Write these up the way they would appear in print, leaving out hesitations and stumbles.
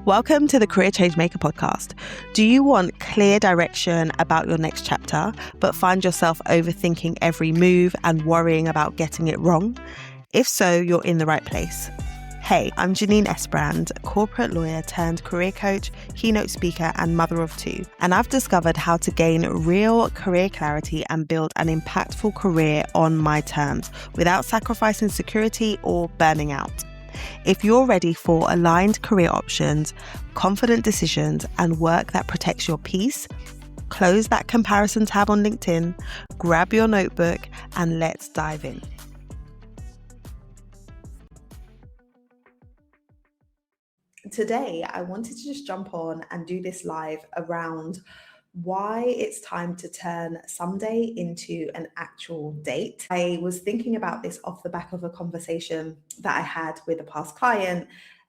Welcome to the Career Changemaker podcast. Do you want clear direction about your next chapter, but find yourself overthinking every move and worrying about getting it wrong? If so, you're in the right place. Hey, I'm Janine Esbrand, corporate lawyer turned career coach, keynote speaker, and mother of two. And I've discovered how to gain real career clarity and build an impactful career on my terms without sacrificing security or burning out. If you're ready for aligned career options, confident decisions, and work that protects your peace, close that comparison tab on LinkedIn, grab your notebook, and let's dive in. Today, I wanted to just jump on and do this live around why it's time to turn someday into an actual date. I was thinking about this off the back of a conversation that I had with a past client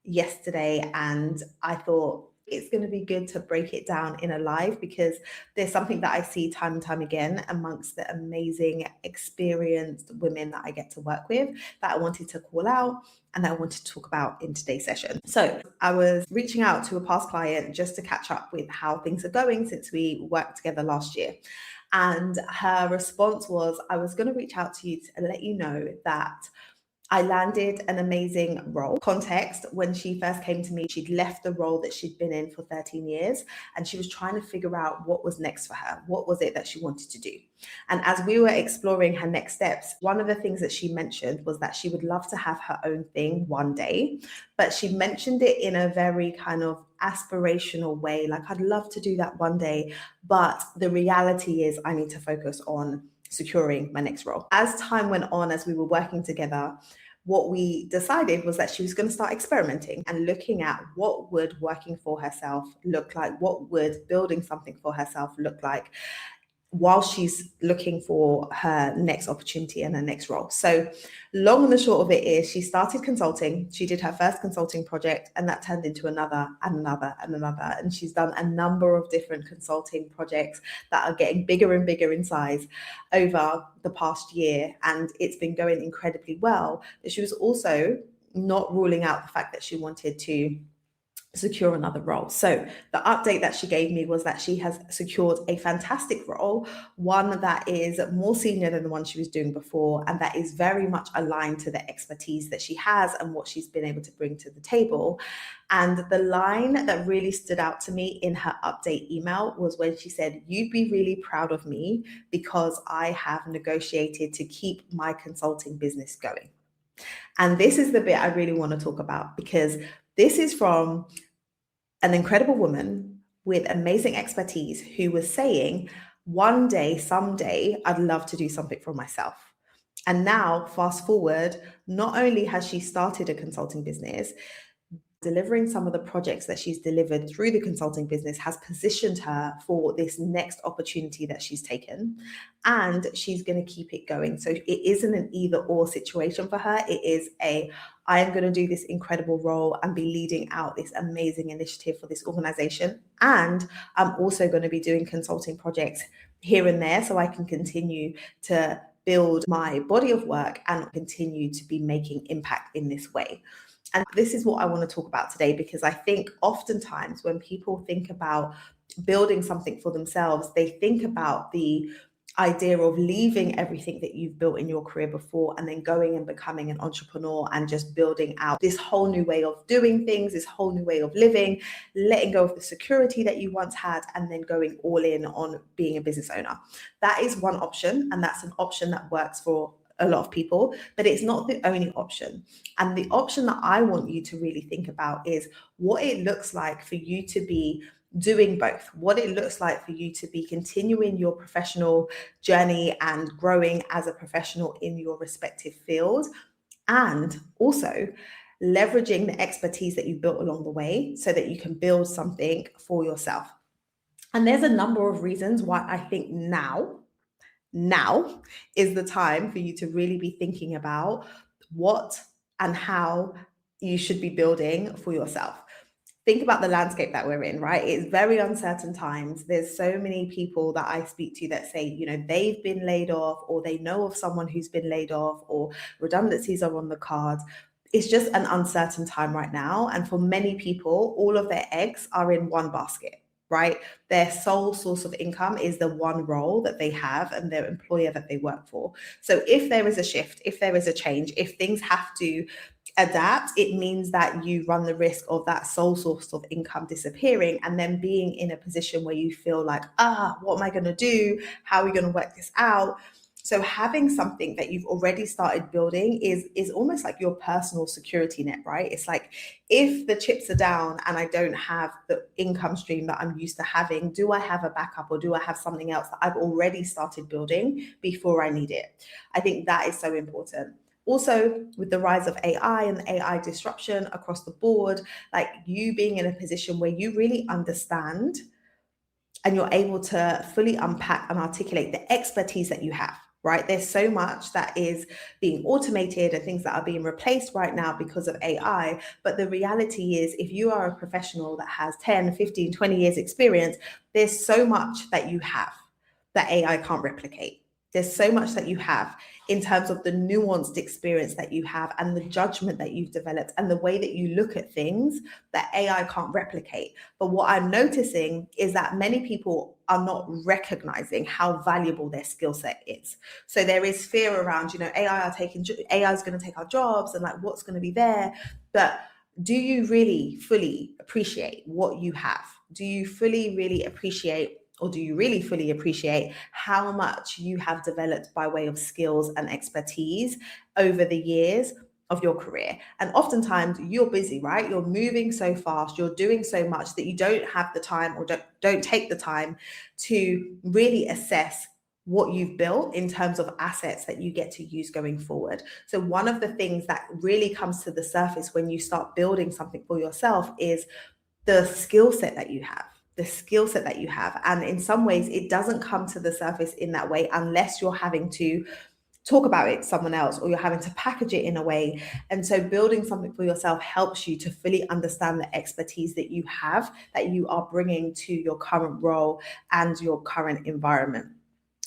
yesterday, and I thought it's going to be good to break it down in a live because there's something that I see time and time again amongst the amazing, experienced women that I get to work with that I wanted to call out and that I wanted to talk about in today's session. So I was reaching out to a past client just to catch up with how things are going since we worked together last year. And her response was, I was going to reach out to you to let you know that I landed an amazing role. Context, when she first came to me, she'd left the role that she'd been in for 13 years and she was trying to figure out what was next for her. What was it that she wanted to do? And as we were exploring her next steps, one of the things that she mentioned was that she would love to have her own thing one day, but she mentioned it in a very kind of aspirational way. Like, I'd love to do that one day, but the reality is I need to focus on securing my next role. As time went on, as we were working together, what we decided was that she was going to start experimenting and looking at what would working for herself look like, what would building something for herself look like while she's looking for her next opportunity and her next role. So long and the short of it is she started consulting. She did her first consulting project and that turned into another and another and another. And she's done a number of different consulting projects that are getting bigger and bigger in size over the past year. And it's been going incredibly well. But she was also not ruling out the fact that she wanted to secure another role. So the update that she gave me was that she has secured a fantastic role, one that is more senior than the one she was doing before, and that is very much aligned to the expertise that she has and what she's been able to bring to the table. And the line that really stood out to me in her update email was when she said, "You'd be really proud of me because I have negotiated to keep my consulting business going." And this is the bit I really want to talk about because this is from an incredible woman with amazing expertise who was saying, one day, someday, I'd love to do something for myself. And now, fast forward, not only has she started a consulting business, delivering some of the projects that she's delivered through the consulting business has positioned her for this next opportunity that she's taken, and she's going to keep it going. So it isn't an either or situation for her. It is I am going to do this incredible role and be leading out this amazing initiative for this organization. And I'm also going to be doing consulting projects here and there so I can continue to build my body of work and continue to be making impact in this way. And this is what I want to talk about today, because I think oftentimes when people think about building something for themselves, they think about the idea of leaving everything that you've built in your career before and then going and becoming an entrepreneur and just building out this whole new way of doing things, this whole new way of living, letting go of the security that you once had, and then going all in on being a business owner. That is one option, and that's an option that works for a lot of people, but it's not the only option. And the option that I want you to really think about is what it looks like for you to be doing both, what it looks like for you to be continuing your professional journey and growing as a professional in your respective field, and also leveraging the expertise that you've built along the way so that you can build something for yourself. And there's a number of reasons why I think now is the time for you to really be thinking about what and how you should be building for yourself. Think about the landscape that we're in, right? It's very uncertain times. There's so many people that I speak to that say, they've been laid off, or they know of someone who's been laid off, or redundancies are on the cards. it's just an uncertain time right now. And for many people, all of their eggs are in one basket, right? Their sole source of income is the one role that they have and their employer that they work for. So if there is a shift, if there is a change, if things have to adapt, it means that you run the risk of that sole source of income disappearing and then being in a position where you feel like, what am I going to do? How are we going to work this out? So having something that you've already started building is almost like your personal security net, right? It's like, if the chips are down and I don't have the income stream that I'm used to having, do I have a backup, or do I have something else that I've already started building before I need it? I think that is so important. Also, with the rise of AI and the AI disruption across the board, like you being in a position where you really understand and you're able to fully unpack and articulate the expertise that you have, right? There's so much that is being automated and things that are being replaced right now because of AI. But the reality is, if you are a professional that has 10, 15, 20 years experience, there's so much that you have that AI can't replicate. There's so much that you have in terms of the nuanced experience that you have and the judgment that you've developed and the way that you look at things that AI can't replicate. But what I'm noticing is that many people are not recognizing how valuable their skill set is. So there is fear around, AI is going to take our jobs, and like, what's going to be there? But do you really fully appreciate what you have? Do you fully really appreciate, or do you really fully appreciate how much you have developed by way of skills and expertise over the years of your career? And oftentimes you're busy, right? You're moving so fast, you're doing so much that you don't have the time, or don't take the time to really assess what you've built in terms of assets that you get to use going forward. So one of the things that really comes to the surface when you start building something for yourself is the skill set that you have. And in some ways, it doesn't come to the surface in that way unless you're having to talk about it to someone else, or you're having to package it in a way. And so building something for yourself helps you to fully understand the expertise that you have, that you are bringing to your current role and your current environment.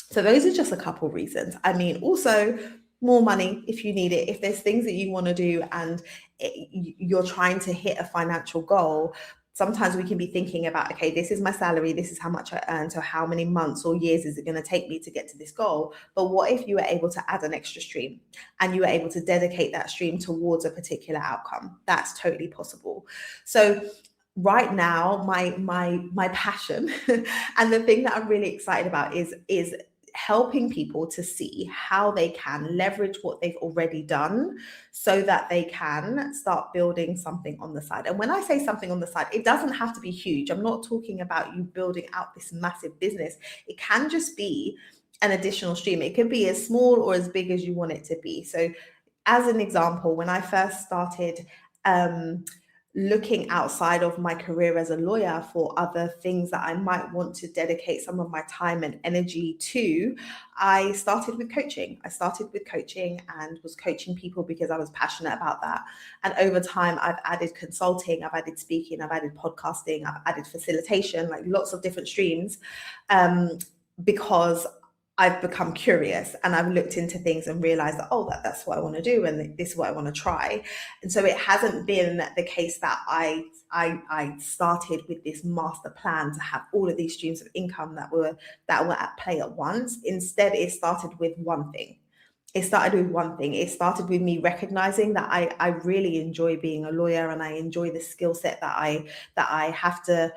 So those are just a couple reasons. I mean, also more money if you need it, if there's things that you want to do and you're trying to hit a financial goal. Sometimes we can be thinking about, okay, this is my salary, this is how much I earn, so how many months or years is it going to take me to get to this goal? But what if you were able to add an extra stream and you were able to dedicate that stream towards a particular outcome? That's totally possible. So right now, my passion and the thing that I'm really excited about is helping people to see how they can leverage what they've already done so that they can start building something on the side. And when I say something on the side, it doesn't have to be huge. I'm not talking about you building out this massive business. It can just be an additional stream. It could be as small or as big as you want it to be. So as an example, when I first started looking outside of my career as a lawyer for other things that I might want to dedicate some of my time and energy to, I started with coaching. And was coaching people because I was passionate about that. And over time, I've added consulting, I've added speaking, I've added podcasting, I've added facilitation, like lots of different streams, because I've become curious and I've looked into things and realized that, that's what I want to do and this is what I want to try. And so it hasn't been the case that I started with this master plan to have all of these streams of income that were at play at once. Instead, it started with one thing. It started with me recognizing that I really enjoy being a lawyer and I enjoy the skill set that I have to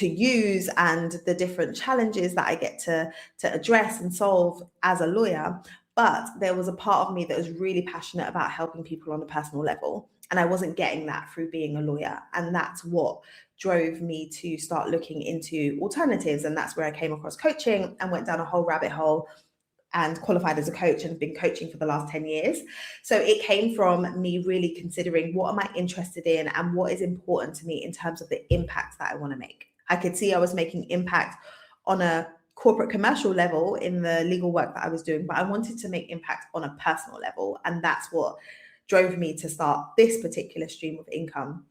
use and the different challenges that I get to address and solve as a lawyer. But there was a part of me that was really passionate about helping people on a personal level. And I wasn't getting that through being a lawyer. And that's what drove me to start looking into alternatives. And that's where I came across coaching and went down a whole rabbit hole and qualified as a coach and have been coaching for the last 10 years. So it came from me really considering, what am I interested in and what is important to me in terms of the impact that I want to make. I could see I was making impact on a corporate commercial level in the legal work that I was doing, but I wanted to make impact on a personal level. And that's what drove me to start this particular stream of income.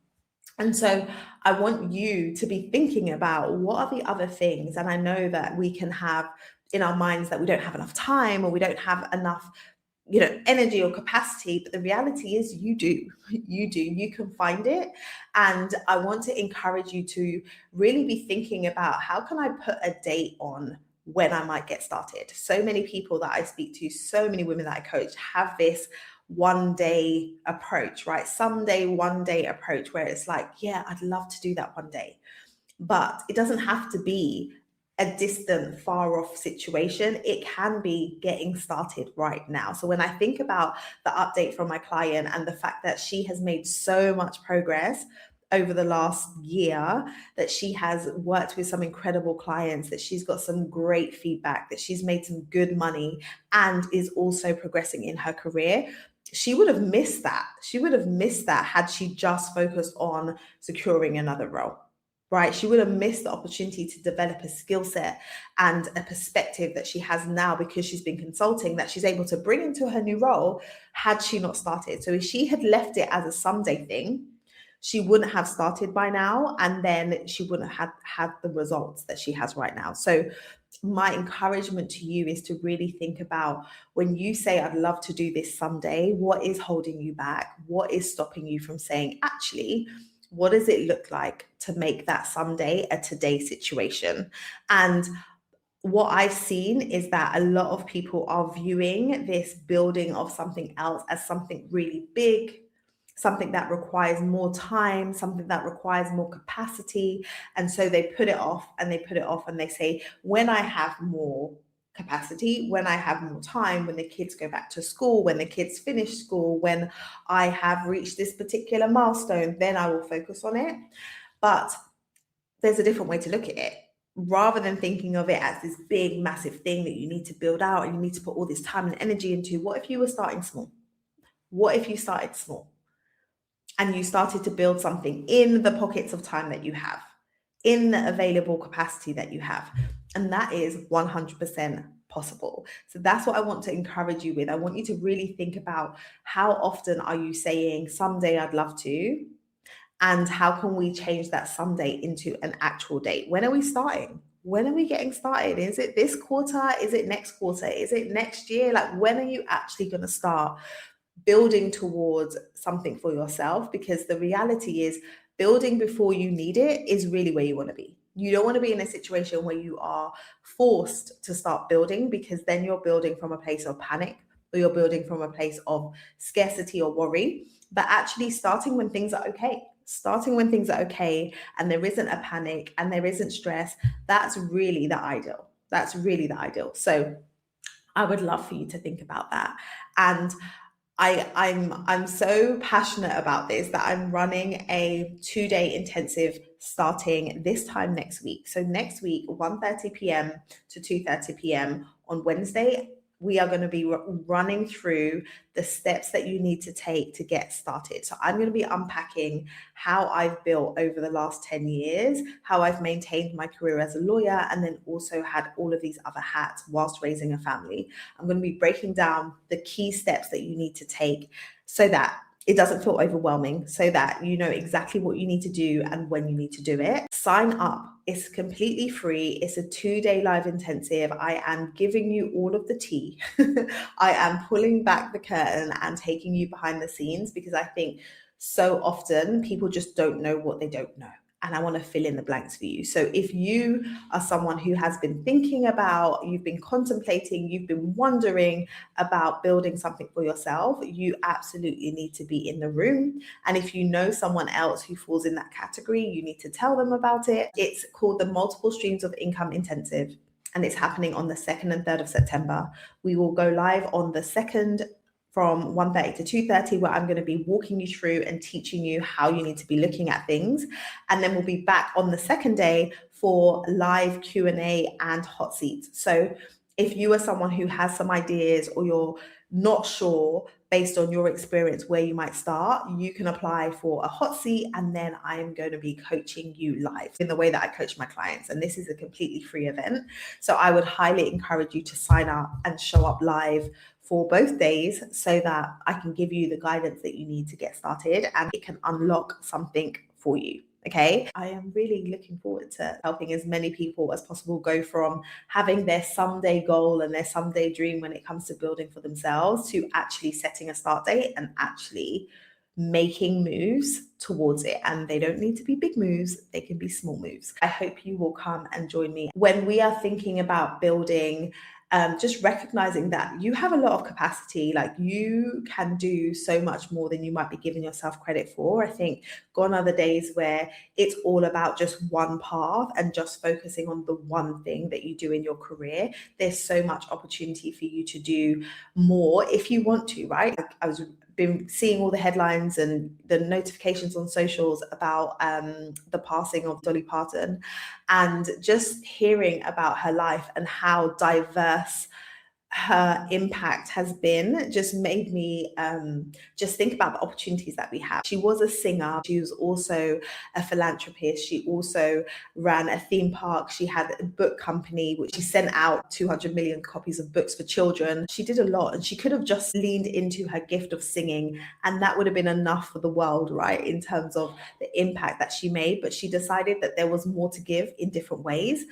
And so I want you to be thinking about, what are the other things? And I know that we can have in our minds that we don't have enough time or we don't have enough energy or capacity, but the reality is you do. You can find it. And I want to encourage you to really be thinking about, how can I put a date on when I might get started? So many people that I speak to, so many women that I coach have this one day approach, right? Someday, one day approach, where it's like, yeah, I'd love to do that one day. But it doesn't have to be a distant, far off situation. It can be getting started right now. So when I think about the update from my client and the fact that she has made so much progress over the last year, that she has worked with some incredible clients, that she's got some great feedback, that she's made some good money and is also progressing in her career, she would have missed that. She would have missed that had she just focused on securing another role, right? She would have missed the opportunity to develop a skill set and a perspective that she has now, because she's been consulting, that she's able to bring into her new role, had she not started. So if she had left it as a someday thing, she wouldn't have started by now, and then she wouldn't have had the results that she has right now. So my encouragement to you is to really think about, when you say, I'd love to do this someday, what is holding you back? What is stopping you from saying, actually, what does it look like to make that someday a today situation? And what I've seen is that a lot of people are viewing this building of something else as something really big, something that requires more time, something that requires more capacity. And so they put it off and they put it off and they say, when I have more capacity, when I have more time, when the kids go back to school, when the kids finish school, when I have reached this particular milestone, then I will focus on it. But there's a different way to look at it. Rather than thinking of it as this big, massive thing that you need to build out and you need to put all this time and energy into, what if you were starting small? What if you started small and you started to build something in the pockets of time that you have, in the available capacity that you have? And that is 100% possible. So that's what I want to encourage you with. I want you to really think about, how often are you saying, someday I'd love to? And how can we change that someday into an actual date? When are we starting? When are we getting started? Is it this quarter? Is it next quarter? Is it next year? Like, when are you actually going to start building towards something for yourself? Because the reality is, building before you need it is really where you want to be. You don't want to be in a situation where you are forced to start building, because then you're building from a place of panic, or you're building from a place of scarcity or worry. But actually starting when things are okay, and there isn't a panic and there isn't stress, that's really the ideal. That's really the ideal. So I would love for you to think about that. And I'm so passionate about this that I'm running a 2-day intensive starting this time next week. So next week, 1:30 p.m. to 2:30 p.m. on Wednesday, we are going to be running through the steps that you need to take to get started. So I'm going to be unpacking how I've built over the last 10 years, how I've maintained my career as a lawyer, and then also had all of these other hats whilst raising a family. I'm going to be breaking down the key steps that you need to take so that it doesn't feel overwhelming, so that you know exactly what you need to do and when you need to do it. Sign up. It's completely free. It's a 2-day live intensive. I am giving you all of the tea. I am pulling back the curtain and taking you behind the scenes, because I think so often people just don't know what they don't know. And I want to fill in the blanks for you. So if you are someone who has been thinking about, you've been contemplating, you've been wondering about building something for yourself, you absolutely need to be in the room. And if you know someone else who falls in that category, you need to tell them about it. It's called the Multiple Streams of Income Intensive, and it's happening on the 2nd and 3rd of September. We will go live on the 2nd from 1:30 to 2:30, where I'm going to be walking you through and teaching you how you need to be looking at things. And then we'll be back on the second day for live Q&A and hot seats. So if you are someone who has some ideas, or you're not sure based on your experience where you might start, you can apply for a hot seat, and then I am going to be coaching you live in the way that I coach my clients. And this is a completely free event. So I would highly encourage you to sign up and show up live for both days, so that I can give you the guidance that you need to get started, and it can unlock something for you. Okay, I am really looking forward to helping as many people as possible go from having their someday goal and their someday dream when it comes to building for themselves to actually setting a start date and actually making moves towards it. And they don't need to be big moves, they can be small moves. I hope you will come and join me when we are thinking about building. Just recognizing that you have a lot of capacity, like you can do so much more than you might be giving yourself credit for. I think gone are the days where it's all about just one path and just focusing on the one thing that you do in your career. There's so much opportunity for you to do more if you want to, right? I was been seeing all the headlines and the notifications on socials about the passing of Dolly Parton, and just hearing about her life and how diverse her impact has been just made me just think about the opportunities that we have. She was a singer. She was also a philanthropist. She also ran a theme park. She had a book company, which she sent out 200 million copies of books for children. She did a lot, and she could have just leaned into her gift of singing, and that would have been enough for the world, right, in terms of the impact that she made. But she decided that there was more to give in different ways.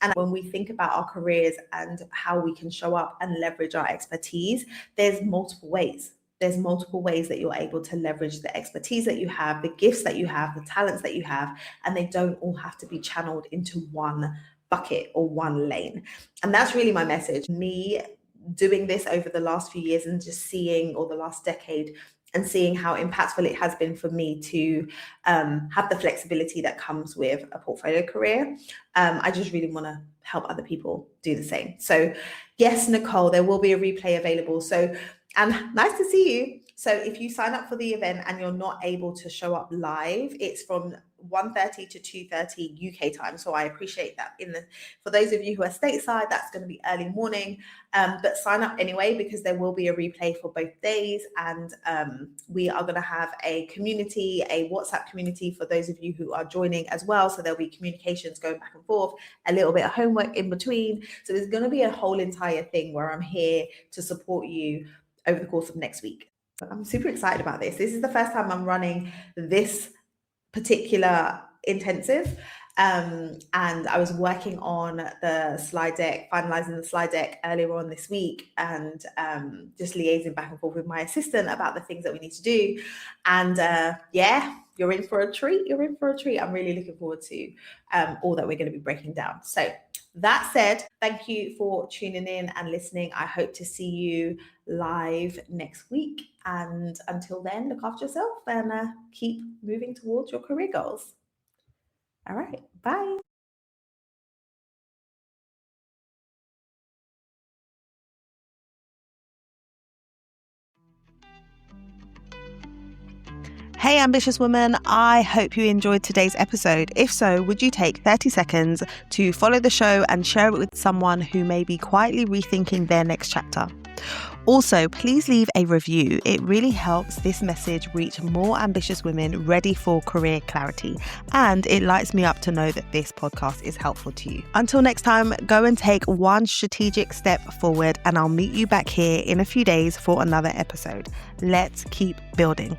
And when we think about our careers and how we can show up and leverage our expertise, there's multiple ways. There's multiple ways that you're able to leverage the expertise that you have, the gifts that you have, the talents that you have, and they don't all have to be channeled into one bucket or one lane. And that's really my message. Me doing this over the last few years and just seeing, or the last decade, and seeing how impactful it has been for me to have the flexibility that comes with a portfolio career. I just really want to help other people do the same. So yes, Nicole, there will be a replay available. So, and nice to see you. So if you sign up for the event and you're not able to show up live, it's from 1:30 to 2:30 UK time. So I appreciate that. For those of you who are stateside, that's going to be early morning. But sign up anyway, because there will be a replay for both days. And we are going to have a community, a WhatsApp community for those of you who are joining as well. So there'll be communications going back and forth, a little bit of homework in between. So there's going to be a whole entire thing where I'm here to support you over the course of next week. I'm super excited about this. This is the first time I'm running this particular intensive. And I was working on the slide deck, finalizing the slide deck earlier on this week, and just liaising back and forth with my assistant about the things that we need to do. And yeah, you're in for a treat. You're in for a treat. I'm really looking forward to all that we're going to be breaking down. So that said, thank you for tuning in and listening. I hope to see you live next week. And until then, look after yourself and keep moving towards your career goals. All right, bye. Hey, ambitious woman, I hope you enjoyed today's episode. If so, would you take 30 seconds to follow the show and share it with someone who may be quietly rethinking their next chapter? Also, please leave a review. It really helps this message reach more ambitious women ready for career clarity. And it lights me up to know that this podcast is helpful to you. Until next time, go and take one strategic step forward, and I'll meet you back here in a few days for another episode. Let's keep building.